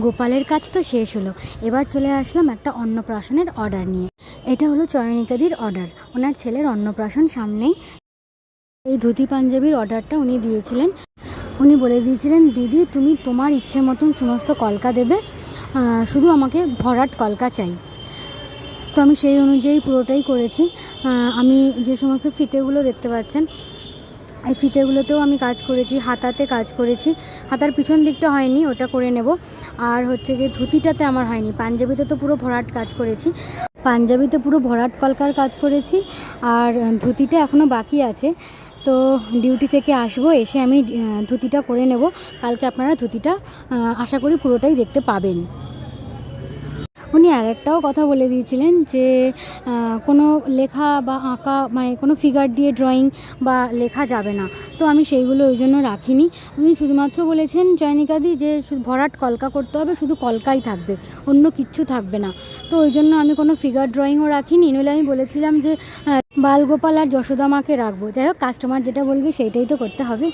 গোপালের কাজ তো শেষ হলো, এবার চলে আসলাম একটা অন্নপ্রাশনের অর্ডার নিয়ে। এটা হলো চয়নিকাদির অর্ডার, ওনার ছেলের অন্নপ্রাশন সামনেই। এই ধুতি পাঞ্জাবির অর্ডারটা উনি দিয়েছিলেন। উনি বলে দিয়েছিলেন, দিদি তুমি তোমার ইচ্ছে মতন সমস্ত কলকা দেবে, শুধু আমাকে ভরাট কলকা চাই। তো আমি সেই অনুযায়ী পুরোটাই করেছি। আমি যে সমস্ত ফিতেগুলো দেখতে পাচ্ছেন, এই ফিতেগুলোতেও আমি কাজ করেছি, হাতাতে কাজ করেছি। হাতার পিছন দিকটা হয়নি, ওটা করে নেব। আর হচ্ছে যে ধুতিটাতে আমার হয়নি, পাঞ্জাবিতে তো পুরো ভরাট কাজ করেছি, পাঞ্জাবিতে পুরো ভরাট কলকার কাজ করেছি। আর ধুতিটা এখনও বাকি আছে। তো ডিউটি থেকে আসবো, এসে আমি ধুতিটা করে নেব। কালকে আপনারা ধুতিটা আশা করি পুরোটাই দেখতে পাবেন। উনি আর একটাও কথা বলে দিয়েছিলেন যে কোনো লেখা বা আঁকা, মানে কোনো ফিগার দিয়ে ড্রয়িং বা লেখা যাবে না। তো আমি সেইগুলো ওই জন্য রাখিনি। উনি শুধুমাত্র বলেছেন চয়নিকাদি যে শুধু ভরাট কলকা করতে হবে, শুধু কলকাই থাকবে, অন্য কিচ্ছু থাকবে না। তো ওই জন্য আমি কোনো ফিগার ড্রয়িংও রাখিনি। নইলে আমি বলেছিলাম যে বালগোপাল আর যশোদা মাকে রাখবো। যাই হোক, কাস্টমার যেটা বলবে সেইটাই তো করতে হবে।